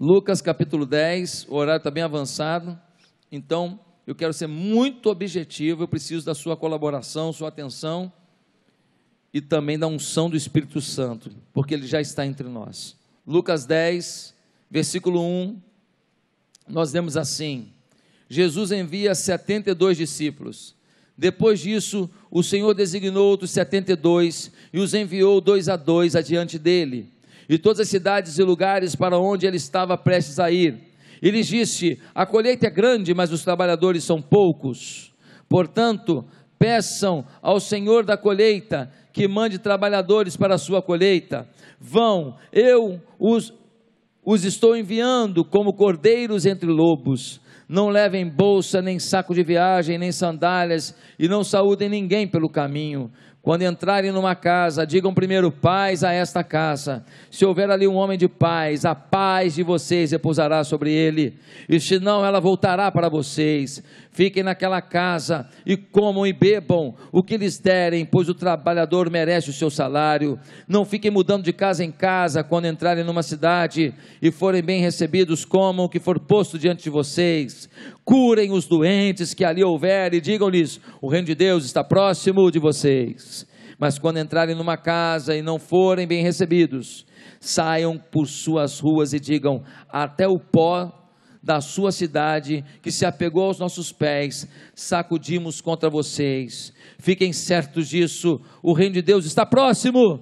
Lucas capítulo 10, o horário está bem avançado, então eu quero ser muito objetivo, eu preciso da sua colaboração, sua atenção e também da unção do Espírito Santo, porque Ele já está entre nós. Lucas 10, versículo 1, nós lemos assim: Jesus envia 72 discípulos. Depois disso, o Senhor designou outros 72 e os enviou 2 a 2 adiante dele, e todas as cidades e lugares para onde ele estava prestes a ir. E lhes disse: a colheita é grande, mas os trabalhadores são poucos. Portanto, peçam ao Senhor da colheita que mande trabalhadores para a sua colheita. Vão, eu os estou enviando como cordeiros entre lobos. Não levem bolsa, nem saco de viagem, nem sandálias, e não saúdem ninguém pelo caminho. Quando entrarem numa casa, digam primeiro: paz a esta casa. Se houver ali um homem de paz, a paz de vocês repousará sobre ele, e se não, ela voltará para vocês. Fiquem naquela casa e comam e bebam o que lhes derem, pois o trabalhador merece o seu salário. Não fiquem mudando de casa em casa. Quando entrarem numa cidade e forem bem recebidos, comam o que for posto diante de vocês. Curem os doentes que ali houver e digam-lhes: o reino de Deus está próximo de vocês. Mas quando entrarem numa casa e não forem bem recebidos, saiam por suas ruas e digam: até o pó da sua cidade, que se apegou aos nossos pés, sacudimos contra vocês. Fiquem certos disso, o reino de Deus está próximo.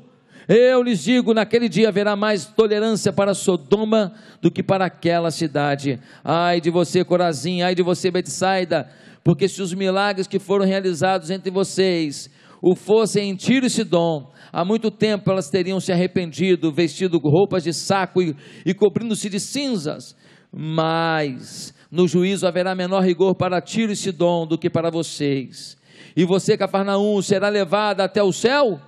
Eu lhes digo, naquele dia haverá mais tolerância para Sodoma do que para aquela cidade. Ai de você, Corazim, ai de você, Betsaida, porque se os milagres que foram realizados entre vocês o fossem em Tiro e Sidom, há muito tempo elas teriam se arrependido, vestido roupas de saco e cobrindo-se de cinzas. Mas no juízo haverá menor rigor para Tiro e Sidom do que para vocês. E você, Cafarnaum, será levada até o céu?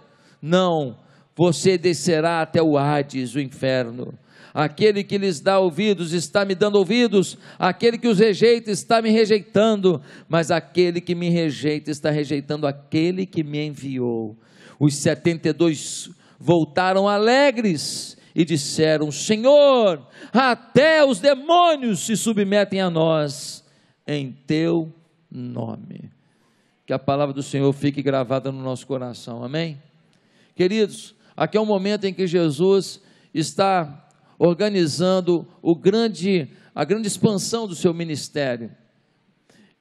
Não, você descerá até o Hades, o inferno. Aquele que lhes dá ouvidos está me dando ouvidos, aquele que os rejeita está me rejeitando, mas aquele que me rejeita está rejeitando aquele que me enviou. Os 72 voltaram alegres e disseram: Senhor, até os demônios se submetem a nós em teu nome. Que a palavra do Senhor fique gravada no nosso coração, amém? Queridos, aqui é um momento em que Jesus está organizando a grande expansão do seu ministério,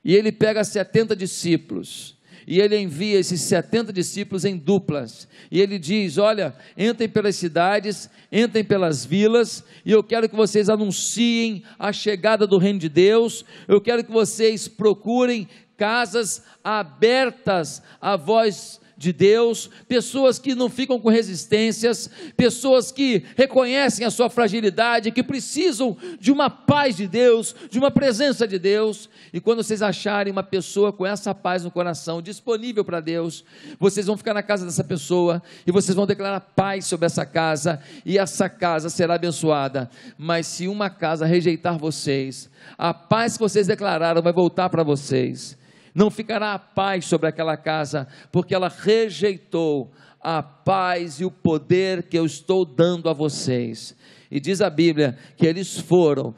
e ele pega 70 discípulos, e ele envia esses 70 discípulos em duplas, e ele diz: olha, entrem pelas cidades, entrem pelas vilas, e eu quero que vocês anunciem a chegada do reino de Deus. Eu quero que vocês procurem casas abertas à voz de Deus, pessoas que não ficam com resistências, pessoas que reconhecem a sua fragilidade, que precisam de uma paz de Deus, de uma presença de Deus. E quando vocês acharem uma pessoa com essa paz no coração, disponível para Deus, vocês vão ficar na casa dessa pessoa, e vocês vão declarar paz sobre essa casa, e essa casa será abençoada. Mas se uma casa rejeitar vocês, a paz que vocês declararam vai voltar para vocês. Não ficará a paz sobre aquela casa, porque ela rejeitou a paz e o poder que eu estou dando a vocês. E diz a Bíblia que eles foram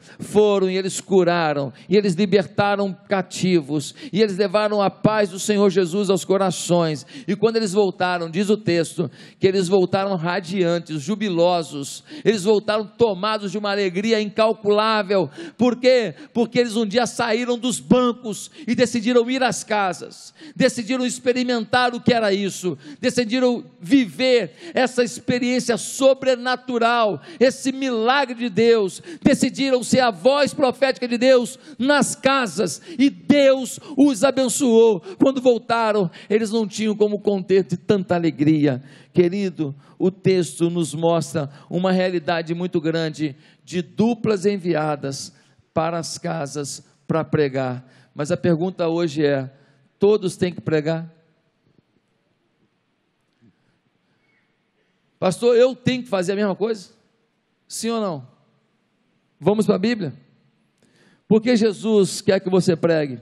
e eles curaram, e eles libertaram cativos, e eles levaram a paz do Senhor Jesus aos corações. E quando eles voltaram, diz o texto, que eles voltaram radiantes, jubilosos, eles voltaram tomados de uma alegria incalculável. Por quê? Porque eles um dia saíram dos bancos e decidiram ir às casas, decidiram experimentar o que era isso, decidiram viver essa experiência sobrenatural, esse milagre de Deus, decidiram ser a voz profética de Deus nas casas, e Deus os abençoou. Quando voltaram, eles não tinham como conter de tanta alegria. Querido, o texto nos mostra uma realidade muito grande de duplas enviadas para as casas para pregar. Mas a pergunta hoje é: todos têm que pregar? Pastor, eu tenho que fazer a mesma coisa? Sim ou não? Vamos para a Bíblia? Por que Jesus quer que você pregue?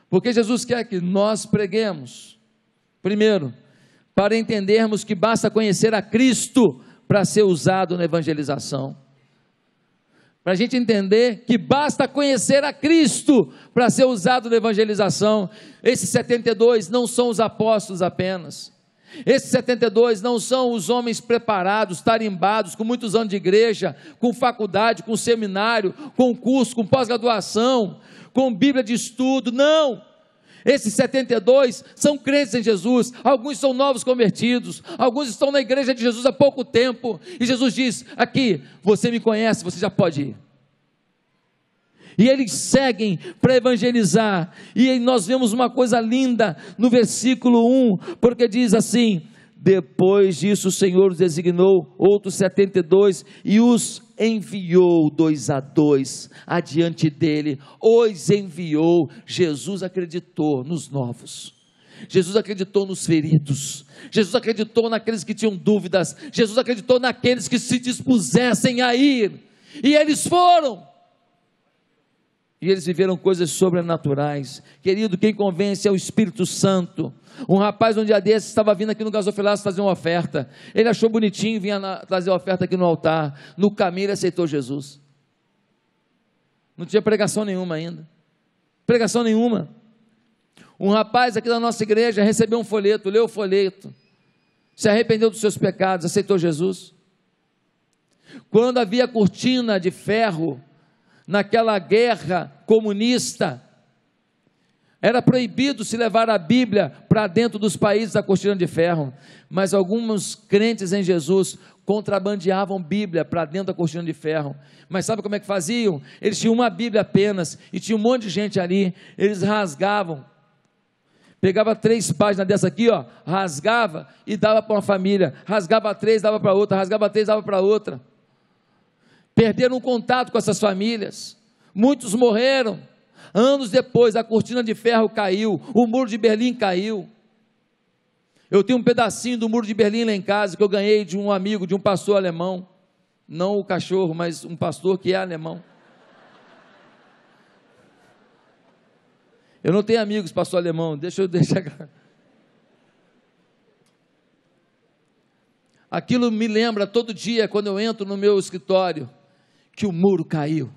Porque Jesus quer que nós preguemos. Primeiro, para entendermos que basta conhecer a Cristo para ser usado na evangelização. para a gente entender que basta conhecer a Cristo para ser usado na evangelização. Esses 72 não são os apóstolos apenas. Esses 72 não são os homens preparados, tarimbados, com muitos anos de igreja, com faculdade, com seminário, com curso, com pós-graduação, com Bíblia de estudo, não. Esses 72 são crentes em Jesus, alguns são novos convertidos, alguns estão na igreja de Jesus há pouco tempo, e Jesus diz, aqui, você me conhece, você já pode ir. E eles seguem para evangelizar, e nós vemos uma coisa linda no versículo 1, porque diz assim, depois disso o Senhor os designou outros 72 e os enviou 2 a 2 adiante dele, os enviou. Jesus acreditou nos novos, Jesus acreditou nos feridos, Jesus acreditou naqueles que tinham dúvidas, Jesus acreditou naqueles que se dispusessem a ir, e eles foram. E eles viveram coisas sobrenaturais. Querido, quem convence é o Espírito Santo. Um rapaz um dia desses estava vindo aqui no gasofilácio fazer uma oferta. Ele achou bonitinho, vinha trazer a oferta aqui no altar. No caminho ele aceitou Jesus. Não tinha pregação nenhuma ainda. Pregação nenhuma. Um rapaz aqui da nossa igreja recebeu um folheto, leu o folheto, se arrependeu dos seus pecados, aceitou Jesus. Quando havia cortina de ferro naquela guerra comunista, era proibido se levar a Bíblia para dentro dos países da cortina de ferro, mas alguns crentes em Jesus contrabandeavam Bíblia para dentro da cortina de ferro. Mas sabe como é que faziam? Eles tinham uma Bíblia apenas, e tinha um monte de gente ali, eles rasgavam, pegava 3 páginas dessa aqui, ó, rasgava e dava para uma família, rasgava 3, dava para outra, rasgava 3, dava para outra. Perderam contato com essas famílias, muitos morreram. Anos depois a cortina de ferro caiu, o muro de Berlim caiu. Eu tenho um pedacinho do muro de Berlim lá em casa, que eu ganhei de um amigo, de um pastor alemão, não o cachorro, mas um pastor que é alemão. Eu não tenho amigos pastor alemão, deixa eu deixar. Aquilo me lembra todo dia, quando eu entro no meu escritório, que o muro caiu,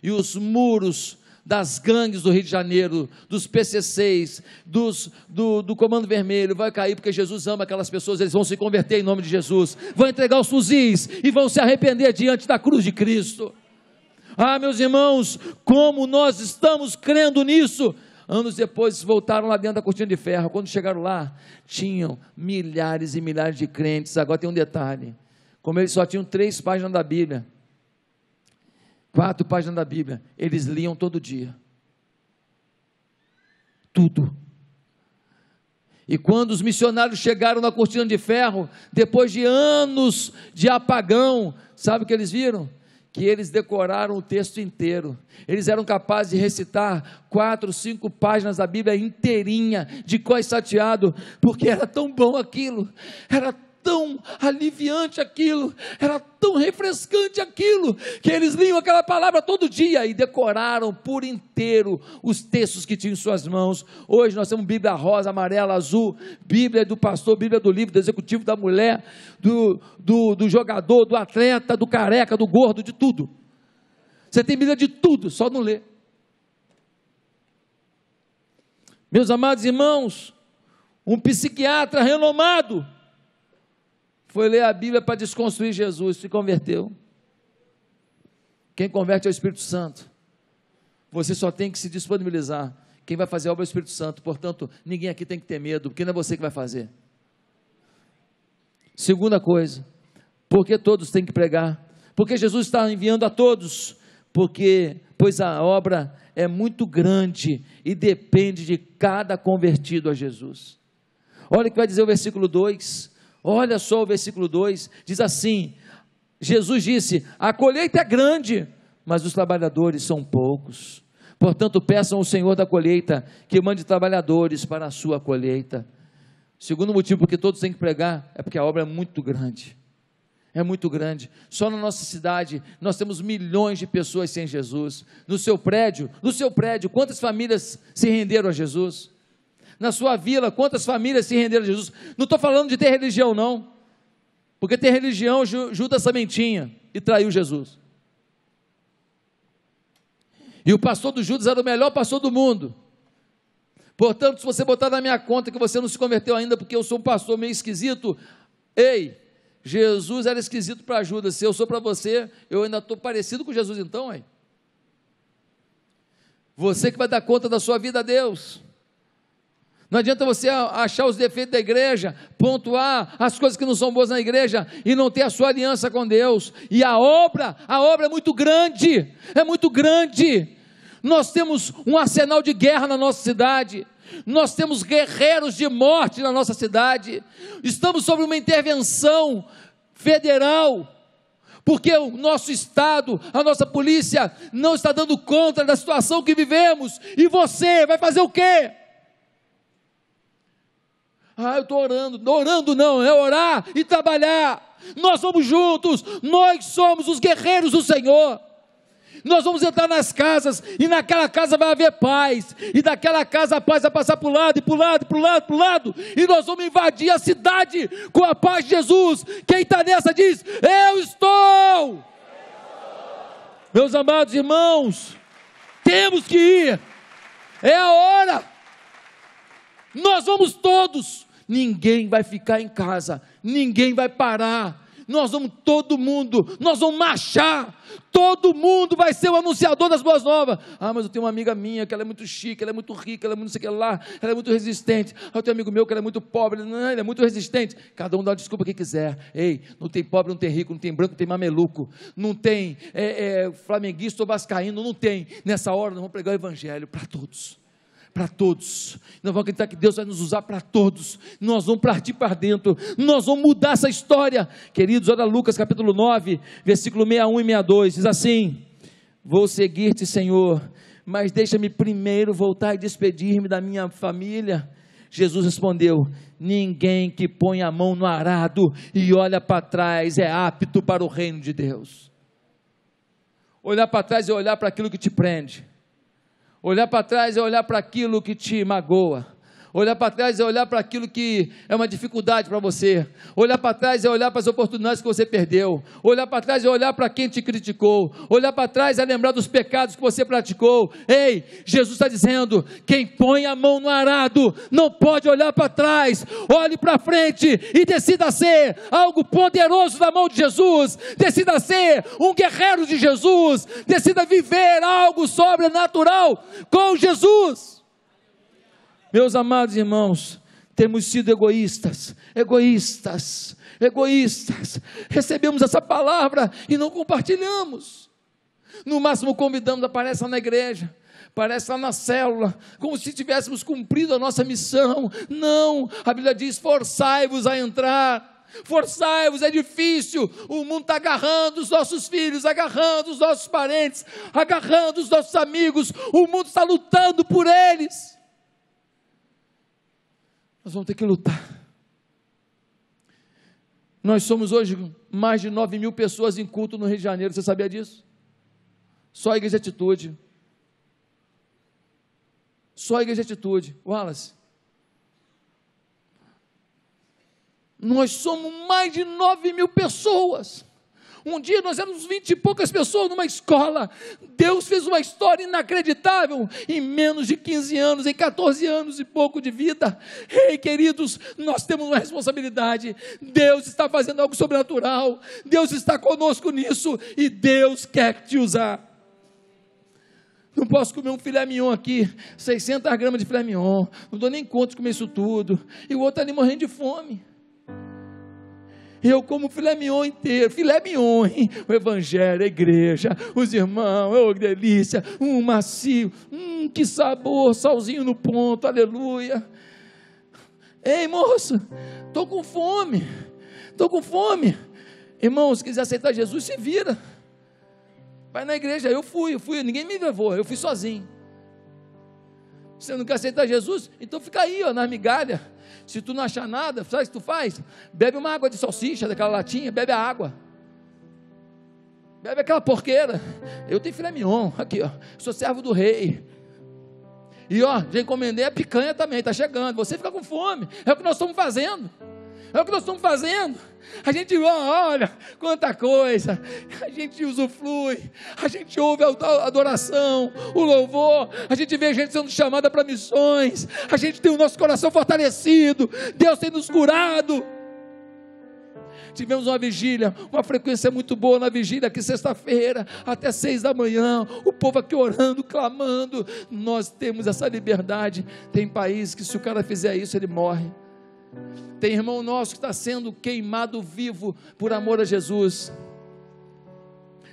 e os muros das gangues do Rio de Janeiro, dos PCCs, do Comando Vermelho, vai cair, porque Jesus ama aquelas pessoas, eles vão se converter em nome de Jesus, vão entregar os fuzis, e vão se arrepender diante da cruz de Cristo. Ah, meus irmãos, como nós estamos crendo nisso. Anos depois voltaram lá dentro da cortina de ferro, quando chegaram lá, tinham milhares e milhares de crentes. Agora tem um detalhe, como eles só tinham 3 páginas da Bíblia, 4 páginas da Bíblia, eles liam todo dia, tudo. E quando os missionários chegaram na cortina de ferro, depois de anos de apagão, sabe o que eles viram? Que eles decoraram o texto inteiro. Eles eram capazes de recitar 4, 5 páginas da Bíblia inteirinha, de cor salteado, porque era tão bom aquilo, era tão aliviante aquilo, era tão refrescante aquilo, que eles liam aquela palavra todo dia e decoraram por inteiro os textos que tinham em suas mãos. Hoje nós temos Bíblia rosa, amarela, azul, Bíblia do pastor, Bíblia do livro, do executivo, da mulher, do jogador, do atleta, do careca, do gordo, de tudo. Você tem Bíblia de tudo, só não lê. Meus amados irmãos, um psiquiatra renomado foi ler a Bíblia para desconstruir Jesus, se converteu. Quem converte é o Espírito Santo. Você só tem que se disponibilizar. Quem vai fazer a obra é o Espírito Santo. Portanto, ninguém aqui tem que ter medo, porque não é você que vai fazer. Segunda coisa, porque todos têm que pregar? Porque Jesus está enviando a todos, pois a obra é muito grande e depende de cada convertido a Jesus. Olha o que vai dizer o versículo 2. Olha só o versículo 2, diz assim, Jesus disse, a colheita é grande, mas os trabalhadores são poucos. Portanto, peçam ao Senhor da colheita que mande trabalhadores para a sua colheita. Segundo motivo porque todos têm que pregar, é porque a obra é muito grande. É muito grande. Só na nossa cidade nós temos milhões de pessoas sem Jesus. No seu prédio, quantas famílias se renderam a Jesus? Na sua vila, quantas famílias se renderam a Jesus? Não estou falando de ter religião não, porque ter religião, Judas sementinha e traiu Jesus. E o pastor do Judas era o melhor pastor do mundo. Portanto, se você botar na minha conta que você não se converteu ainda porque eu sou um pastor meio esquisito, ei, Jesus era esquisito para Judas. Se eu sou para você, eu ainda estou parecido com Jesus então, hein? Você que vai dar conta da sua vida a Deus. Não adianta você achar os defeitos da igreja, pontuar as coisas que não são boas na igreja e não ter a sua aliança com Deus. E a obra é muito grande, é muito grande. Nós temos um arsenal de guerra na nossa cidade, nós temos guerreiros de morte na nossa cidade, estamos sob uma intervenção federal, porque o nosso Estado, a nossa polícia não está dando conta da situação que vivemos, e você vai fazer o quê? Eu estou orando não, é orar e trabalhar. Nós vamos juntos, nós somos os guerreiros do Senhor. Nós vamos entrar nas casas, e naquela casa vai haver paz, e daquela casa a paz vai passar para o lado, e para o lado, para o lado, para o lado, e nós vamos invadir a cidade com a paz de Jesus. Quem está nessa diz, eu estou. Meus amados irmãos, temos que ir, é a hora, nós vamos todos, ninguém vai ficar em casa, ninguém vai parar, nós vamos todo mundo, nós vamos marchar, todo mundo vai ser o anunciador das boas novas. Mas eu tenho uma amiga minha que ela é muito chique, ela é muito rica, ela é muito não sei o que lá, ela é muito resistente. Eu tenho um amigo meu que ele é muito pobre, não, ele é muito resistente. Cada um dá uma desculpa que quiser. Ei, não tem pobre, não tem rico, não tem branco, não tem mameluco, não tem flamenguista ou vascaíno, não tem. Nessa hora nós vamos pregar o evangelho para todos. Para todos, nós vamos acreditar que Deus vai nos usar para todos, nós vamos partir para dentro, nós vamos mudar essa história, queridos. Olha Lucas capítulo 9, versículo 61 e 62, diz assim: vou seguir-te, Senhor, mas deixa-me primeiro voltar e despedir-me da minha família. Jesus respondeu: ninguém que põe a mão no arado e olha para trás é apto para o reino de Deus. Olhar para trás é olhar para aquilo que te prende. Olhar para trás é olhar para aquilo que te magoa. Olhar para trás é olhar para aquilo que é uma dificuldade para você. Olhar para trás é olhar para as oportunidades que você perdeu. Olhar para trás é olhar para quem te criticou. Olhar para trás é lembrar dos pecados que você praticou. Ei, Jesus está dizendo, quem põe a mão no arado não pode olhar para trás. Olhe para frente e decida ser algo poderoso na mão de Jesus. Decida ser um guerreiro de Jesus. Decida viver algo sobrenatural com Jesus. Meus amados irmãos, temos sido egoístas, recebemos essa palavra e não compartilhamos, no máximo convidamos, aparece lá na igreja, aparece lá na célula, como se tivéssemos cumprido a nossa missão. Não, a Bíblia diz, forçai-vos a entrar, forçai-vos, é difícil, o mundo está agarrando os nossos filhos, agarrando os nossos parentes, agarrando os nossos amigos, o mundo está lutando por eles. Nós vamos ter que lutar. Nós somos hoje mais de 9.000 pessoas em culto no Rio de Janeiro, você sabia disso? Só a Igreja Atitude. Só a Igreja Atitude. Wallace, nós somos mais de 9.000 pessoas. Um dia nós éramos 20 e poucas pessoas numa escola. Deus fez uma história inacreditável em menos de 15 anos, em 14 anos e pouco de vida. Ei, queridos, nós temos uma responsabilidade. Deus está fazendo algo sobrenatural. Deus está conosco nisso e Deus quer te usar. Não posso comer um filé mignon aqui, 600 gramas de filé mignon. Não dou nem conta de comer isso tudo. E o outro ali morrendo de fome. Eu como filé mignon inteiro, filé mignon, hein? O evangelho, a igreja, os irmãos, oh, que delícia, macio, que sabor, salzinho no ponto, aleluia. Ei, moça, estou com fome, irmão, se quiser aceitar Jesus, se vira, vai na igreja. Eu fui, ninguém me levou, eu fui sozinho. Você não quer aceitar Jesus? Então fica aí, ó, nas migalhas. Se tu não achar nada, sabe o que tu faz? Bebe uma água de salsicha, daquela latinha, bebe a água. Bebe aquela porqueira. Eu tenho filé mignon, aqui ó, sou servo do rei. E ó, já encomendei a picanha também, está chegando. Você fica com fome, é o que nós estamos fazendo. É o que nós estamos fazendo. A gente olha quanta coisa, a gente usufrui, a gente ouve a adoração, o louvor, a gente vê a gente sendo chamada para missões, a gente tem o nosso coração fortalecido, Deus tem nos curado. Tivemos uma vigília, uma frequência muito boa na vigília aqui sexta-feira, até 6 da manhã, o povo aqui orando, clamando. Nós temos essa liberdade. Tem país que se o cara fizer isso, ele morre. Tem irmão nosso que está sendo queimado vivo por amor a Jesus.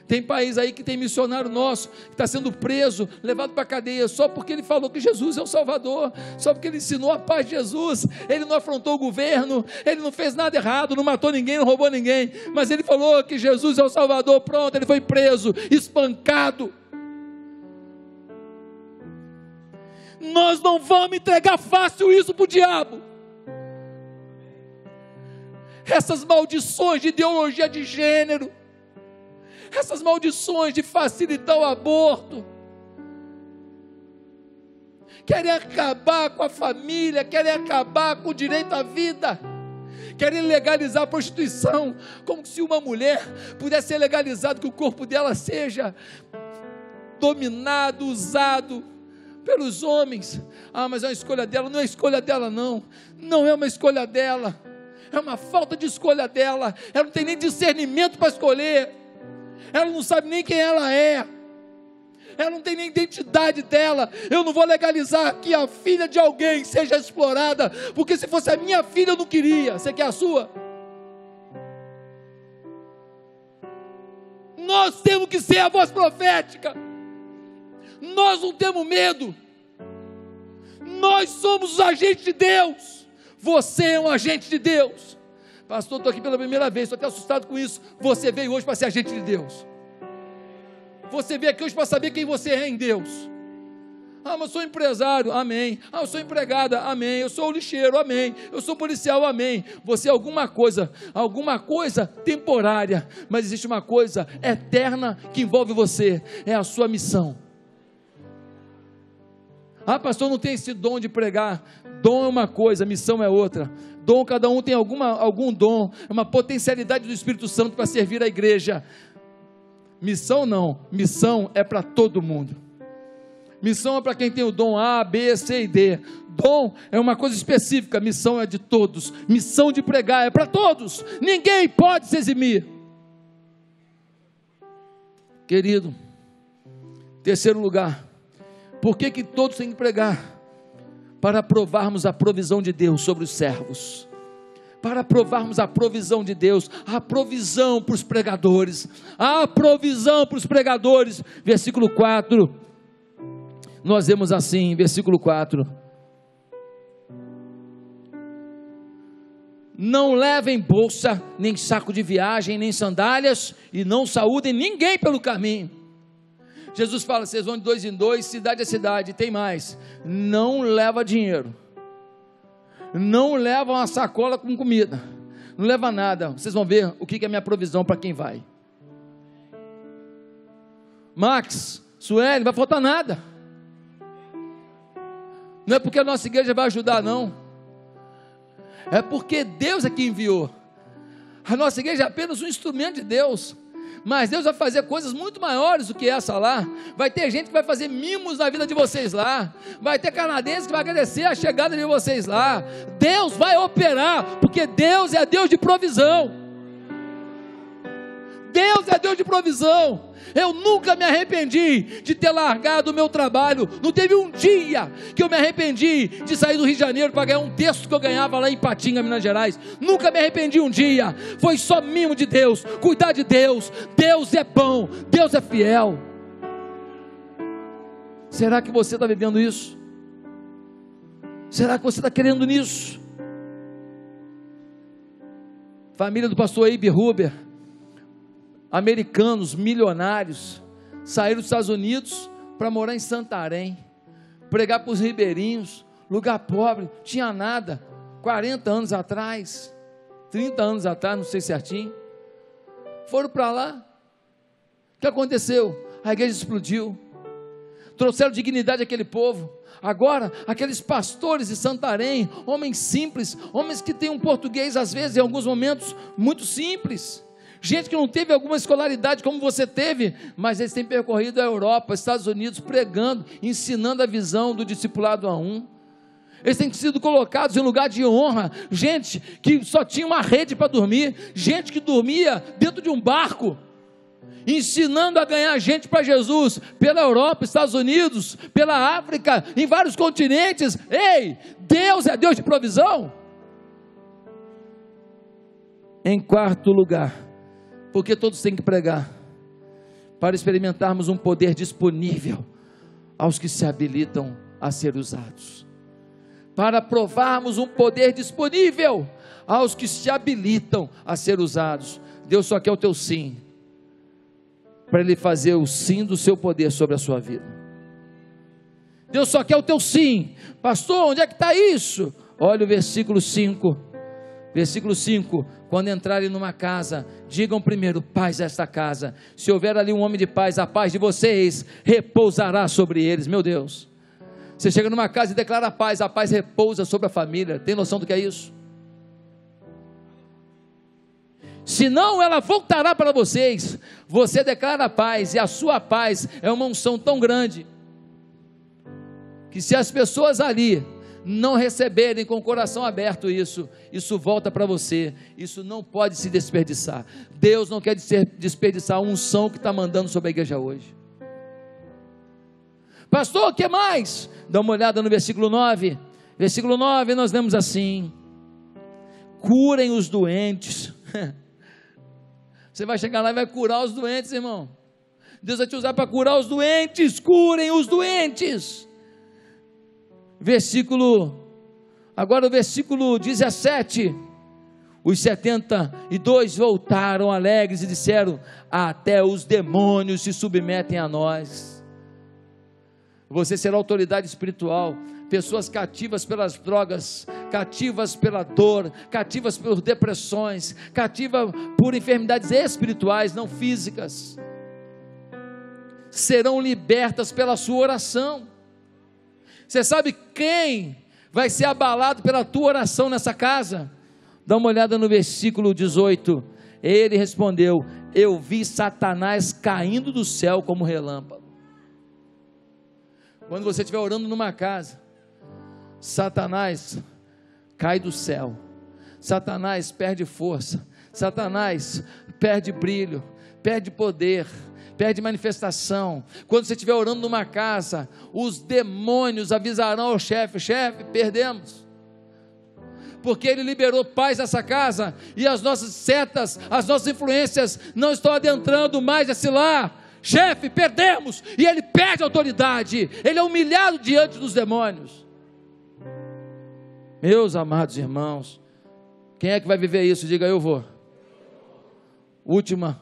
Tem país aí que tem missionário nosso que está sendo preso, levado para a cadeia, só porque ele falou que Jesus é o Salvador, só porque ele ensinou a paz de Jesus. Ele não afrontou o governo, ele não fez nada errado, não matou ninguém, não roubou ninguém, mas ele falou que Jesus é o Salvador. Pronto, ele foi preso, espancado. Nós não vamos entregar fácil isso para o diabo. Essas maldições de ideologia de gênero, essas maldições de facilitar o aborto, querem acabar com a família, querem acabar com o direito à vida, querem legalizar a prostituição, como se uma mulher pudesse ser legalizado, que o corpo dela seja dominado, usado pelos homens. Mas é uma escolha dela. Não é escolha dela, não é uma escolha dela, é uma falta de escolha dela. Ela não tem nem discernimento para escolher, ela não sabe nem quem ela é, ela não tem nem identidade dela. Eu não vou legalizar que a filha de alguém seja explorada, porque se fosse a minha filha eu não queria. Você quer a sua? Nós temos que ser a voz profética, nós não temos medo, nós somos os agentes de Deus. Você é um agente de Deus. Pastor, estou aqui pela primeira vez, estou até assustado com isso. Você veio hoje para ser agente de Deus. Você veio aqui hoje para saber quem você é em Deus. Mas eu sou empresário, amém. Eu sou empregada, amém. Eu sou lixeiro, amém. Eu sou policial, amém. Você é alguma coisa temporária, mas existe uma coisa eterna que envolve você, é a sua missão. Pastor, não tem esse dom de pregar. Dom é uma coisa, missão é outra. Dom, cada um tem algum dom, é uma potencialidade do Espírito Santo para servir a igreja. Missão não, missão é para todo mundo. Missão é para quem tem o dom A, B, C e D. Dom é uma coisa específica, missão é de todos. Missão de pregar é para todos, ninguém pode se eximir. Querido, terceiro lugar, por que todos têm que pregar? Para provarmos a provisão de Deus sobre os servos, para provarmos a provisão de Deus, a provisão para os pregadores, versículo 4, nós vemos assim, versículo 4, não levem bolsa, nem saco de viagem, nem sandálias, e não saúdem ninguém pelo caminho. Jesus fala, vocês vão de 2 em 2, cidade a cidade, tem mais, não leva dinheiro, não leva uma sacola com comida, não leva nada. Vocês vão ver o que é minha provisão para quem vai. Max, Sueli, não vai faltar nada. Não é porque a nossa igreja vai ajudar, não, é porque Deus é que enviou. A nossa igreja é apenas um instrumento de Deus, mas Deus vai fazer coisas muito maiores do que essa lá. Vai ter gente que vai fazer mimos na vida de vocês lá, vai ter canadense que vai agradecer a chegada de vocês lá. Deus vai operar, porque Deus é Deus de provisão. Deus é Deus de provisão. Eu nunca me arrependi de ter largado o meu trabalho. Não teve um dia que eu me arrependi de sair do Rio de Janeiro para ganhar um terço que eu ganhava lá em Patinga, Minas Gerais. Nunca me arrependi um dia. Foi só mimo de Deus, cuidar de Deus. Deus é bom, Deus é fiel. Será que você está vivendo isso? Será que você está querendo nisso? Família do pastor Eibe Huber, americanos, milionários, saíram dos Estados Unidos para morar em Santarém, pregar para os ribeirinhos, lugar pobre, tinha nada, 40 anos atrás, 30 anos atrás, não sei certinho, foram para lá. O que aconteceu? A igreja explodiu. trouxeram dignidade àquele povo. Agora, aqueles pastores de Santarém, homens simples, homens que têm um português, às vezes, em alguns momentos, muito simples, gente que não teve alguma escolaridade como você teve, mas eles têm percorrido a Europa, Estados Unidos, pregando, ensinando a visão do discipulado a um. Eles têm sido colocados em lugar de honra, gente que só tinha uma rede para dormir, gente que dormia dentro de um barco, ensinando a ganhar gente para Jesus, pela Europa, Estados Unidos, pela África, em vários continentes. Ei, Deus é Deus de provisão. Em quarto lugar, porque todos têm que pregar, para experimentarmos um poder disponível aos que se habilitam a ser usados, para provarmos um poder disponível aos que se habilitam a ser usados. Deus só quer o teu sim, para Ele fazer o sim do seu poder sobre a sua vida. Deus só quer o teu sim. Pastor, onde é que está isso? Olha o versículo 5. Versículo 5, quando entrarem numa casa, digam primeiro, paz a esta casa. Se houver ali um homem de paz, a paz de vocês repousará sobre eles. Meu Deus, você chega numa casa e declara a paz repousa sobre a família. Tem noção do que é isso? Senão ela voltará para vocês. Você declara a paz, e a sua paz é uma unção tão grande, que se as pessoas ali não receberem com o coração aberto isso volta para você. Isso não pode se desperdiçar. Deus não quer desperdiçar a unção que está mandando sobre a igreja hoje. Pastor, o que mais? Dá uma olhada no versículo 9. Versículo 9 nós lemos assim: curem os doentes. Você vai chegar lá e vai curar os doentes, irmão. Deus vai te usar para curar os doentes. Curem os doentes. Agora o versículo 17, os 72 voltaram alegres e disseram: até os demônios se submetem a nós. Você será autoridade espiritual. Pessoas cativas pelas drogas, cativas pela dor, cativas por depressões, cativas por enfermidades espirituais, não físicas, serão libertas pela sua oração. Você sabe quem vai ser abalado pela tua oração nessa casa? Dá uma olhada no versículo 18. Ele respondeu: eu vi Satanás caindo do céu como relâmpago. Quando você estiver orando numa casa, Satanás cai do céu, Satanás perde força, Satanás perde brilho, perde poder, perde manifestação. Quando você estiver orando numa casa, os demônios avisarão ao chefe: chefe, perdemos, porque ele liberou paz nessa casa, e as nossas setas, as nossas influências não estão adentrando mais esse lar. Chefe, perdemos. E ele perde a autoridade, ele é humilhado diante dos demônios. Meus amados irmãos, quem é que vai viver isso? Diga: eu vou. Última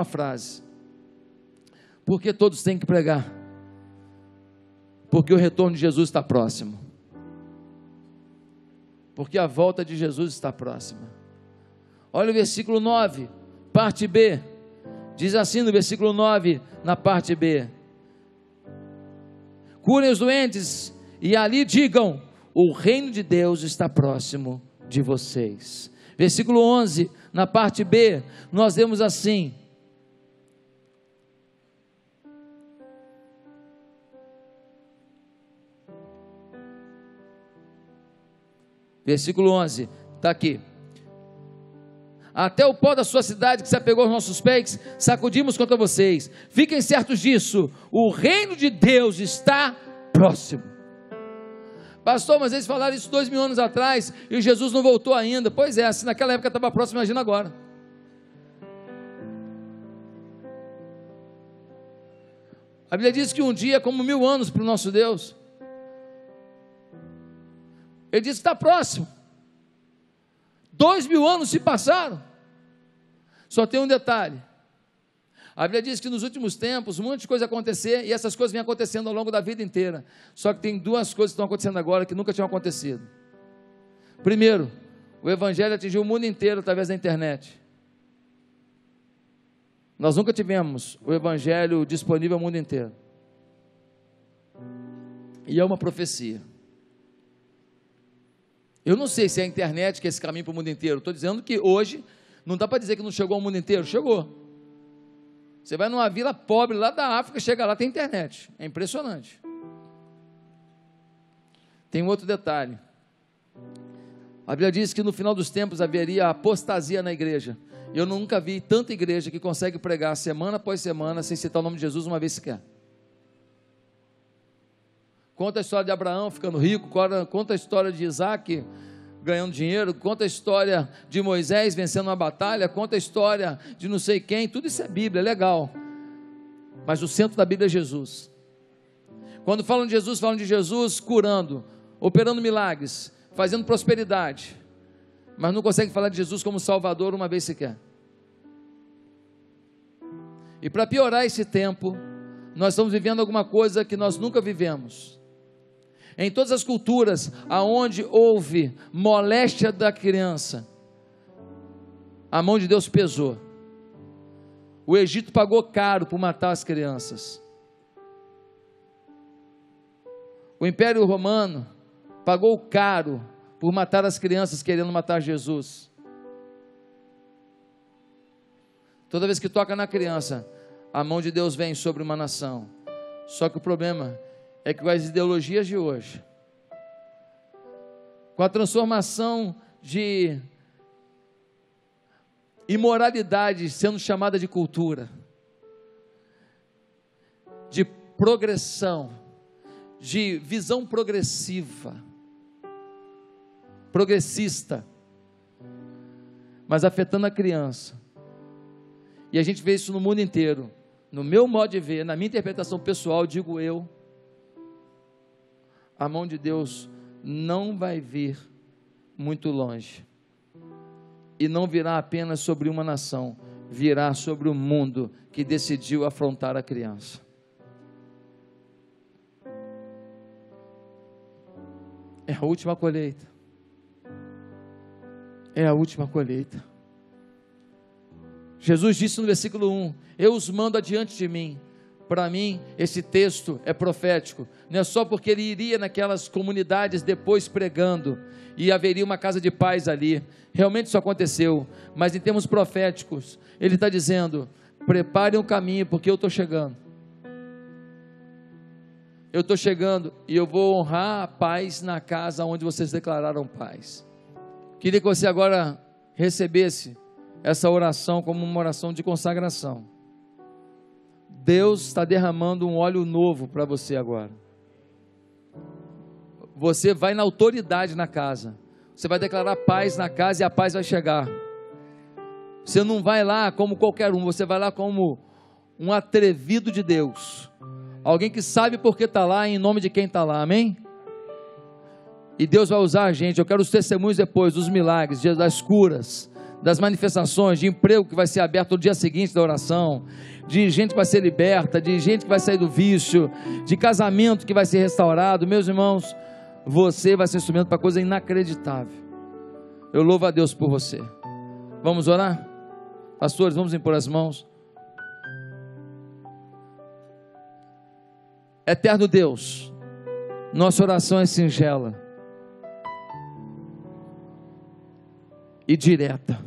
frase. Porque todos têm que pregar? Porque o retorno de Jesus está próximo. Porque a volta de Jesus está próxima. Olha o versículo 9, parte B. Diz assim no versículo 9, na parte B: curem os doentes e ali digam: o reino de Deus está próximo de vocês. Versículo 11, na parte B, nós lemos assim: versículo 11, está aqui: até o pó da sua cidade que se apegou aos nossos pés, sacudimos contra vocês. Fiquem certos disso, o reino de Deus está próximo. Pastor, mas eles falaram isso 2000 anos atrás, e Jesus não voltou ainda. Pois é, se naquela época estava próximo, imagina agora. A Bíblia diz que um dia é como 1000 anos para o nosso Deus. Ele diz que está próximo. 2000 anos se passaram. Só tem um detalhe: a Bíblia diz que nos últimos tempos um monte de coisa acontecer, e essas coisas vêm acontecendo ao longo da vida inteira. Só que tem duas coisas que estão acontecendo agora que nunca tinham acontecido. Primeiro, o Evangelho atingiu o mundo inteiro através da internet. Nós nunca tivemos o Evangelho disponível ao mundo inteiro. E é uma profecia. Eu não sei se é a internet que é esse caminho para o mundo inteiro. Estou dizendo que hoje, não dá para dizer que não chegou ao mundo inteiro. Chegou. Você vai numa vila pobre lá da África, chega lá, tem internet. É impressionante. Tem um outro detalhe. A Bíblia diz que no final dos tempos haveria apostasia na igreja. Eu nunca vi tanta igreja que consegue pregar semana após semana sem citar o nome de Jesus uma vez sequer. Conta a história de Abraão ficando rico, conta a história de Isaac ganhando dinheiro, conta a história de Moisés vencendo uma batalha, conta a história de não sei quem, tudo isso é Bíblia, é legal. Mas o centro da Bíblia é Jesus. Quando falam de Jesus curando, operando milagres, fazendo prosperidade, mas não conseguem falar de Jesus como Salvador uma vez sequer. E para piorar esse tempo, nós estamos vivendo alguma coisa que nós nunca vivemos. Em todas as culturas aonde houve moléstia da criança, a mão de Deus pesou. O Egito pagou caro por matar as crianças. O Império Romano pagou caro por matar as crianças querendo matar Jesus. Toda vez que toca na criança, a mão de Deus vem sobre uma nação. Só que o problema é que com as ideologias de hoje, com a transformação de imoralidade sendo chamada de cultura, de progressão, de visão progressista, mas afetando a criança, e a gente vê isso no mundo inteiro. No meu modo de ver, na minha interpretação pessoal, digo eu, a mão de Deus não vai vir muito longe, e não virá apenas sobre uma nação, virá sobre o mundo que decidiu afrontar a criança. É a última colheita. É a última colheita. Jesus disse no versículo 1: eu os mando adiante de mim. Para mim, esse texto é profético. Não é só porque ele iria naquelas comunidades depois pregando, e haveria uma casa de paz ali. Realmente isso aconteceu. Mas em termos proféticos, ele está dizendo: preparem o caminho, porque eu estou chegando. Eu estou chegando e eu vou honrar a paz na casa onde vocês declararam paz. Queria que você agora recebesse essa oração como uma oração de consagração. Deus está derramando um óleo novo para você agora. Você vai na autoridade na casa. Você vai declarar paz na casa e a paz vai chegar. Você não vai lá como qualquer um, você vai lá como um atrevido de Deus. Alguém que sabe por que está lá, em nome de quem está lá, amém? E Deus vai usar a gente. Eu quero os testemunhos depois dos milagres, das curas, das manifestações, de emprego que vai ser aberto no dia seguinte da oração, de gente que vai ser liberta, de gente que vai sair do vício, de casamento que vai ser restaurado. Meus irmãos, você vai ser instrumento para coisa inacreditável. Eu louvo a Deus por você. Vamos orar? Pastores, vamos impor as mãos. Eterno Deus, nossa oração é singela e direta.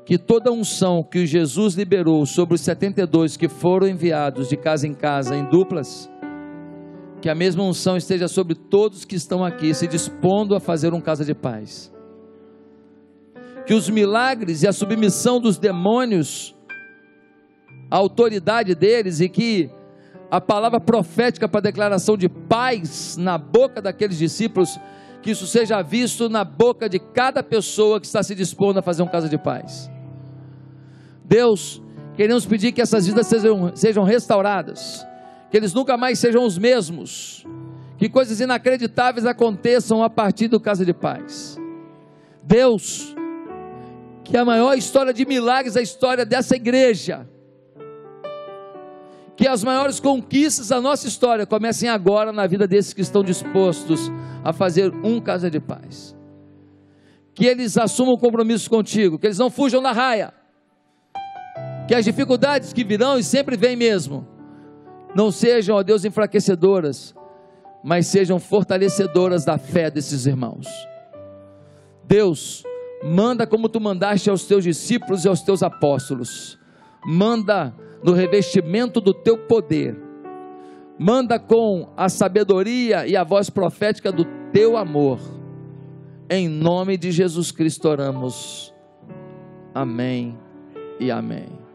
Que toda unção que Jesus liberou sobre os 72 que foram enviados de casa em casa em duplas, que a mesma unção esteja sobre todos que estão aqui se dispondo a fazer um casa de paz. Que os milagres e a submissão dos demônios, a autoridade deles, e que a palavra profética para a declaração de paz na boca daqueles discípulos, que isso seja visto na boca de cada pessoa que está se dispondo a fazer um casa de paz. Deus, queremos pedir que essas vidas sejam restauradas, que eles nunca mais sejam os mesmos, que coisas inacreditáveis aconteçam a partir do casa de paz. Deus, que a maior história de milagres é a história dessa igreja, que as maiores conquistas da nossa história comecem agora na vida desses que estão dispostos a fazer um casa de paz, que eles assumam compromissos contigo, que eles não fujam da raia, que as dificuldades que virão e sempre vêm mesmo, não sejam, ó Deus, enfraquecedoras, mas sejam fortalecedoras da fé desses irmãos. Deus, manda como tu mandaste aos teus discípulos e aos teus apóstolos, manda no revestimento do teu poder, manda com a sabedoria e a voz profética do teu amor, em nome de Jesus Cristo oramos, amém e amém.